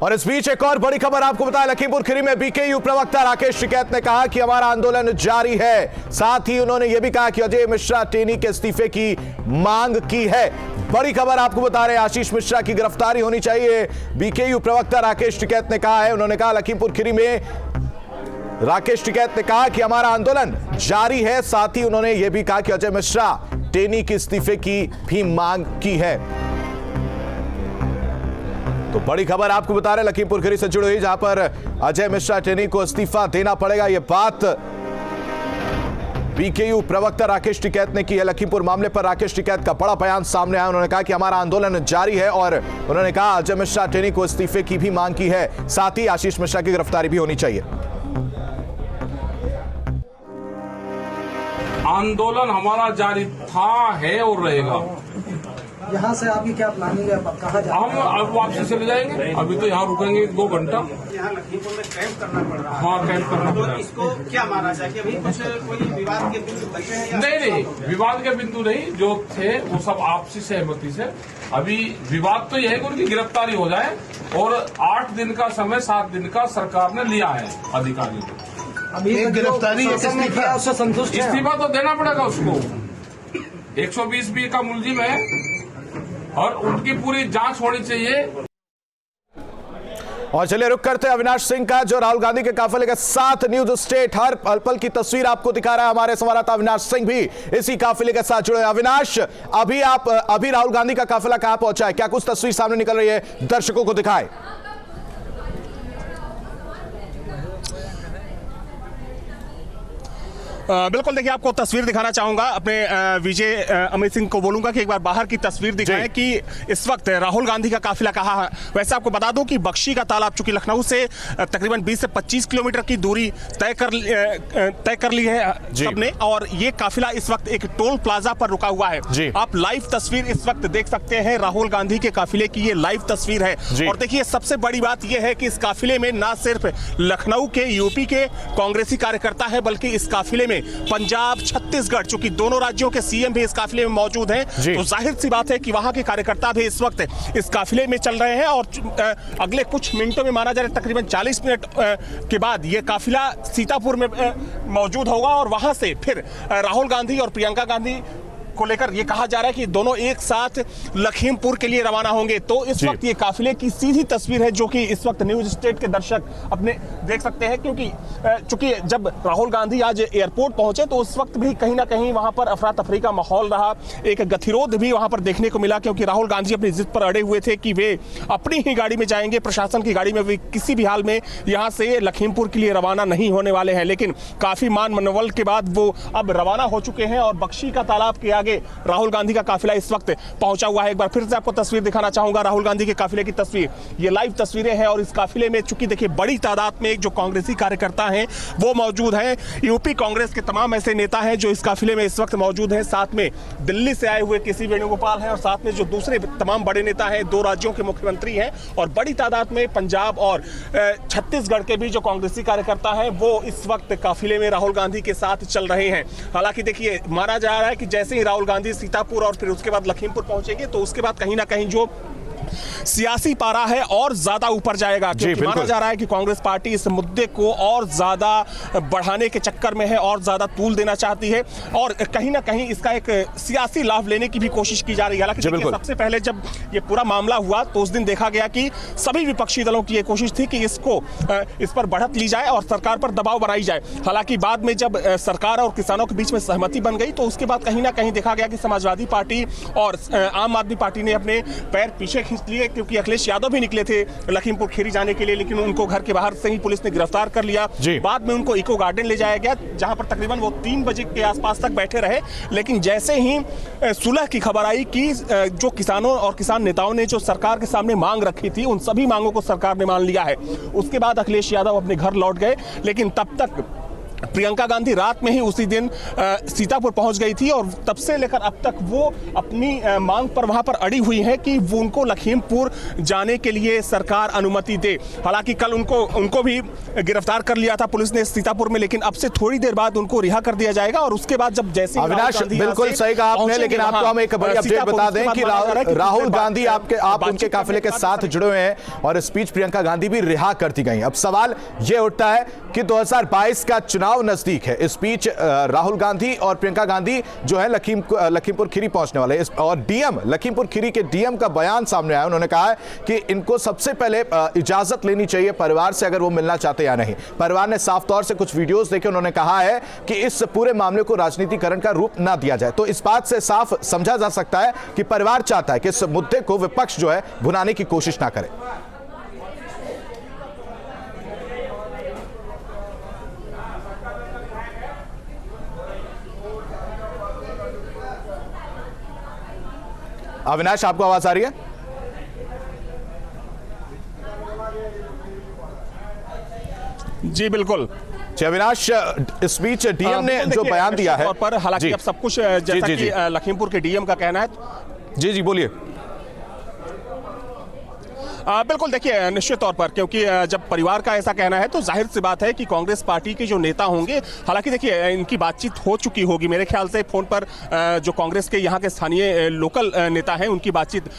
और इस बीच एक और बड़ी खबर आपको बताया, लखीमपुर खीरी में बीकेयू प्रवक्ता राकेश टिकैत ने कहा कि हमारा आंदोलन जारी है। साथ ही उन्होंने यह भी कहा कि अजय मिश्रा टेनी के इस्तीफे की मांग की है। बड़ी खबर आपको बता रहे हैं, आशीष मिश्रा की गिरफ्तारी होनी चाहिए, बीकेयू प्रवक्ता राकेश टिकैत ने कहा है। उन्होंने कहा लखीमपुर खीरी में राकेश टिकैत ने कहा कि हमारा आंदोलन जारी है। साथ ही उन्होंने यह भी कहा कि अजय मिश्रा टेनी के इस्तीफे की भी मांग की है। तो बड़ी खबर आपको बता रहे लखीमपुर खीरी से जुड़ी हुई, जहां पर अजय मिश्रा टेनी को इस्तीफा देना पड़ेगा, यह बात बीकेयू प्रवक्ता राकेश टिकैत ने की है। लखीमपुर मामले पर राकेश टिकैत का बड़ा बयान सामने आया। उन्होंने कहा कि हमारा आंदोलन जारी है और उन्होंने कहा अजय मिश्रा टेनी को इस्तीफे की भी मांग की है। साथ ही आशीष मिश्रा की गिरफ्तारी भी होनी चाहिए। आंदोलन हमारा जारी था, है और रहेगा। यहाँ से आपकी क्या प्लानिंग है, कहाँ जाएंगे? हम अब वापसी चले जाएंगे, अभी तो यहाँ रुकेंगे 2 घंटा। यहाँ लखीमपुर में कैंप करना पड़ रहा है। हाँ, कैंप करना पड़ रहा है। इसको क्या माना जाए कि अभी कुछ कोई विवाद के बिंदु बचे हैं? नहीं, विवाद के बिंदु नहीं, जो थे वो सब आपसी सहमति से। अभी विवाद तो यह है कि उनकी गिरफ्तारी हो जाए और 8 दिन का समय 7 दिन का सरकार ने लिया है अधिकारियों को। अभी गिरफ्तारी उससे संतुष्ट है? इस्तीफा तो देना पड़ेगा उसको। 120B का मुलजिम है और उनकी पूरी जांच होनी चाहिए। और चलिए रुक करते हैं अविनाश सिंह का, जो राहुल गांधी के काफिले के साथ न्यूज स्टेट हर पल पल की तस्वीर आपको दिखा रहा है। हमारे संवाददाता अविनाश सिंह भी इसी काफिले के साथ जुड़े। अविनाश, अभी राहुल गांधी का काफिला कहां पहुंचा है? क्या कुछ तस्वीर सामने निकल रही है, दर्शकों को दिखाए? बिल्कुल, देखिए आपको तस्वीर दिखाना चाहूंगा। अपने विजय अमित सिंह को बोलूंगा कि एक बार बाहर की तस्वीर दिखाएं कि इस वक्त राहुल गांधी का काफिला कहाँ है। वैसे आपको बता दूं कि बख्शी का तालाब चूंकि लखनऊ से तकरीबन 20 से 25 किलोमीटर की दूरी तय कर ली है सबने, और ये काफिला इस वक्त एक टोल प्लाजा पर रुका हुआ है। आप लाइव तस्वीर इस वक्त देख सकते हैं, राहुल गांधी के काफिले की ये लाइव तस्वीर है। और देखिए सबसे बड़ी बात यह है कि इस काफिले में न सिर्फ लखनऊ के, यूपी के कांग्रेसी कार्यकर्ता है, बल्कि इस काफिले में पंजाब, छत्तीसगढ़, चूंकि दोनों राज्यों के सीएम भी इस काफिले में मौजूद हैं, तो जाहिर सी बात है कि वहां के कार्यकर्ता भी इस वक्त इस काफिले में चल रहे हैं। और अगले कुछ मिनटों में, माना जा रहा है तकरीबन 40 मिनट के बाद ये काफिला सीतापुर में मौजूद होगा और वहां से फिर राहुल गांधी और प्रियंका गांधी को लेकर ये कहा जा रहा है कि दोनों एक साथ लखीमपुर के लिए रवाना होंगे। तो इस वक्त ये काफिले की सीधी तस्वीर है जो कि इस वक्त न्यूज स्टेट के दर्शक अपने देख सकते हैं, क्योंकि चूंकि जब राहुल गांधी आज एयरपोर्ट पहुंचे तो उस वक्त भी कहीं ना कहीं वहां पर अफरा तफरी का माहौल रहा, एक गतिरोध भी वहां पर देखने को मिला, क्योंकि राहुल गांधी अपनी जिद पर अड़े हुए थे कि वे अपनी ही गाड़ी में जाएंगे, प्रशासन की गाड़ी में वे किसी भी हाल में यहां से लखीमपुर के लिए रवाना नहीं होने वाले हैं। लेकिन काफी मान मनोबल के बाद वो अब रवाना हो चुके हैं और बख्शी का तालाब के आगे राहुल गांधी का काफिला इस वक्त पहुंचा हुआ है। एक बार फिर से आपको तस्वीर दिखाना चाहूंगा, राहुल गांधी के काफिले की तस्वीर, ये लाइव तस्वीरें हैं। और इस काफिले में चूंकि देखिए बड़ी तादाद में एक जो कांग्रेसी कार्यकर्ता हैं वो मौजूद हैं, यूपी कांग्रेस के तमाम ऐसे नेता हैं जो इस काफिले में इस वक्त मौजूद हैं। साथ में दिल्ली से आए हुए केसी वेणुगोपाल हैं और साथ में जो दूसरे तमाम बड़े नेता हैं, 2 राज्यों के मुख्यमंत्री हैं और बड़ी तादाद में पंजाब और छत्तीसगढ़ के भी जो कांग्रेसी कार्यकर्ता हैं वो इस वक्त काफिले में राहुल गांधी के साथ चल रहे हैं। हालांकि देखिए माना जा रहा है कि जैसे ही राहुल गांधी सीतापुर और फिर उसके बाद लखीमपुर पहुंचेंगे तो उसके बाद कहीं ना कहीं जो सियासी पारा है और ज्यादा ऊपर जाएगा, क्योंकि माना जा रहा है कि कांग्रेस पार्टी इस मुद्दे को और ज्यादा बढ़ाने के चक्कर में है और ज्यादा तूल देना चाहती है और कहीं ना कहीं इसका एक सियासी लाभ लेने की भी कोशिश की जा रही है। हालांकि सबसे पहले जब ये पूरा मामला हुआ तो उस दिन देखा गया कि सभी विपक्षी दलों की ये कोशिश थी कि इस पर बढ़त ली जाए और सरकार पर दबाव बनाई जाए। हालांकि बाद में जब सरकार और किसानों के बीच में सहमति बन गई तो उसके बाद कहीं ना कहीं देखा गया कि समाजवादी पार्टी और आम आदमी पार्टी ने अपने पैर पीछे खींच लिए, क्योंकि अखिलेश यादव भी निकले थे लखीमपुर खीरी जाने के लिए, लेकिन उनको घर के बाहर से ही पुलिस ने गिरफ्तार कर लिया। बाद में उनको इको गार्डन ले जाया गया, जहां पर तकरीबन वो 3 बजे के आसपास तक बैठे रहे। लेकिन जैसे ही सुलह की खबर आई कि जो किसानों और किसान नेताओं ने जो सरकार के सामने मांग रखी थी उन सभी मांगों को सरकार ने मान लिया है, उसके बाद अखिलेश यादव अपने घर लौट गए। लेकिन तब तक प्रियंका गांधी रात में ही उसी दिन सीतापुर पहुंच गई थी और तब से लेकर अब तक वो अपनी मांग पर वहां पर अड़ी हुई है कि वो उनको लखीमपुर जाने के लिए सरकार अनुमति दे। हालांकि कल उनको भी गिरफ्तार कर लिया था पुलिस ने सीतापुर में, लेकिन अब से थोड़ी देर बाद उनको रिहा कर दिया जाएगा और उसके बाद जब जैसे अविनाश बिल्कुल सही कहा आपने, लेकिन आपको हम एक बड़ी अपडेट बता दें कि राहुल गांधी आप उनके काफिले के साथ जुड़े हुए हैं और इस बीच प्रियंका गांधी भी रिहा कर दी गई। अब सवाल यह उठता है कि 2022 का चुनाव नजदीक है, इस बीच राहुल गांधी और प्रियंका गांधी जो है लखीमपुर खीरी पहुंचने वाले हैं और डीएम लखीमपुर खीरी के डीएम का बयान सामने आया। उन्होंने कहा है कि इनको सबसे पहले इजाजत लेनी चाहिए परिवार से अगर वो मिलना चाहते या नहीं। परिवार ने साफ तौर से कुछ वीडियोस देखे, उन्होंने कहा है कि इस पूरे मामले को राजनीतिकरण का रूप ना दिया जाए। तो इस बात से साफ समझा जा सकता है कि परिवार चाहता है कि इस मुद्दे को विपक्ष जो है भुनाने की कोशिश ना करे। अविनाश, आपको आवाज आ रही है? जी बिल्कुल। अविनाश, इस बीच डीएम ने जो बयान दिया है पर हालांकि अब सब कुछ जैसा कि लखीमपुर के डीएम का कहना है। जी बोलिए। बिल्कुल, देखिए निश्चित तौर पर क्योंकि जब परिवार का ऐसा कहना है तो जाहिर सी बात है कि कांग्रेस पार्टी के जो नेता होंगे, हालांकि देखिए इनकी बातचीत हो चुकी होगी मेरे ख्याल से फोन पर, जो कांग्रेस के यहाँ के स्थानीय लोकल नेता हैं उनकी बातचीत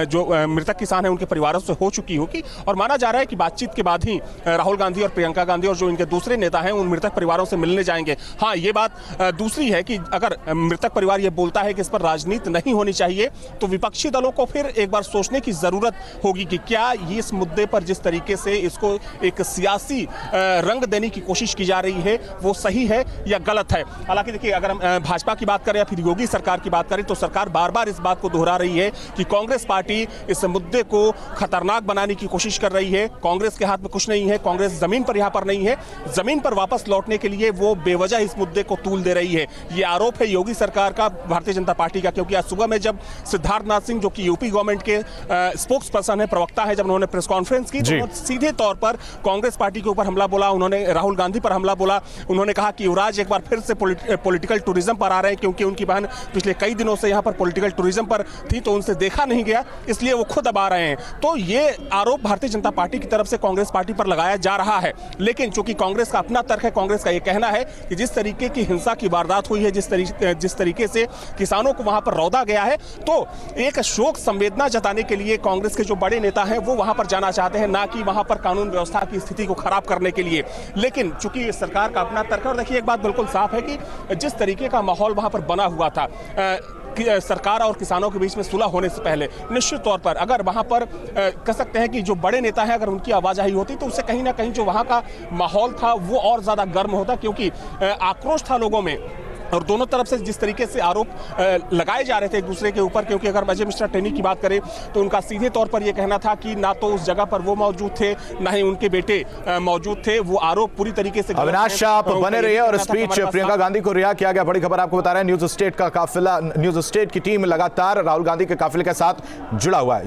जो मृतक किसान हैं उनके परिवारों से हो चुकी होगी और माना जा रहा है कि बातचीत के बाद ही राहुल गांधी और प्रियंका गांधी और जो इनके दूसरे नेता हैं उन मृतक परिवारों से मिलने जाएंगे। हाँ, ये बात दूसरी है कि अगर मृतक परिवार ये बोलता है कि इस पर राजनीति नहीं होनी चाहिए तो विपक्षी दलों को फिर एक बार सोचने की जरूरत होगी कि क्या ये इस मुद्दे पर जिस तरीके से इसको एक सियासी रंग देने की कोशिश की जा रही है वो सही है या गलत है। हालांकि देखिए अगर हम भाजपा की बात करें या फिर योगी सरकार की बात करें तो सरकार बार बार इस बात को दोहरा रही है कि कांग्रेस पार्टी इस मुद्दे को खतरनाक बनाने की कोशिश कर रही है। कांग्रेस के हाथ में कुछ नहीं है, कांग्रेस जमीन पर यहाँ पर नहीं है, जमीन पर वापस लौटने के लिए वो बेवजह इस मुद्दे को तूल दे रही है। ये आरोप है योगी सरकार का, भारतीय जनता पार्टी का, क्योंकि आज सुबह में जब सिद्धार्थनाथ सिंह जो कि यूपी गवर्नमेंट के स्पोक्स पर्सन है, प्रवक्ता है, जब उन्होंने प्रेस कॉन्फ्रेंस की तो सीधे तौर पर कांग्रेस पार्टी के ऊपर हमला बोला, उन्होंने राहुल गांधी पर हमला बोला। उन्होंने कहा कि युवराज एक बार फिर से पॉलिटिकल टूरिज्म पर आ रहे हैं क्योंकि उनकी बहन पिछले कई दिनों से यहां पर पॉलिटिकल टूरिज्म पर थी तो उनसे देखा नहीं गया, इसलिए वो खुद अब आ रहे हैं। तो ये आरोप भारतीय जनता पार्टी की तरफ से कांग्रेस पार्टी पर लगाया जा रहा है। लेकिन चूंकि कांग्रेस का अपना तर्क है, कांग्रेस का यह कहना है कि जिस तरीके की हिंसा की वारदात हुई है, जिस तरीके से किसानों को वहां पर रौंदा गया है, तो एक शोक संवेदना जताने के लिए कांग्रेस के जो बड़े नेता हैं वो वहां पर जाना चाहते हैं, ना कि वहां पर कानून व्यवस्था की स्थिति को खराब करने के लिए। लेकिन चूंकि सरकार का अपना तर्क है और देखिए एक बात बिल्कुल साफ है कि जिस तरीके का माहौल वहां पर बना हुआ था सरकार और किसानों के बीच में सुलह होने से पहले, निश्चित तौर पर अगर वहां पर कह सकते हैं कि जो बड़े नेता हैं अगर उनकी आवाजाही होती तो उससे कहीं ना कहीं जो वहां का माहौल था वो और ज्यादा गर्म होता, क्योंकि आक्रोश था लोगों में और दोनों तरफ से जिस तरीके से आरोप लगाए जा रहे थे एक दूसरे के ऊपर। क्योंकि अगर अजय मिश्रा टेनी की बात करें तो उनका सीधे तौर पर यह कहना था कि ना तो उस जगह पर वो मौजूद थे ना ही उनके बेटे मौजूद थे। वो आरोप पूरी तरीके से अविनाश, आप बने रहिए और इस बीच प्रियंका गांधी को रिहा किया गया। बड़ी खबर आपको बता रहे हैं, न्यूज स्टेट का काफिला, न्यूज स्टेट की टीम लगातार राहुल गांधी के काफिले के साथ जुड़ा हुआ है।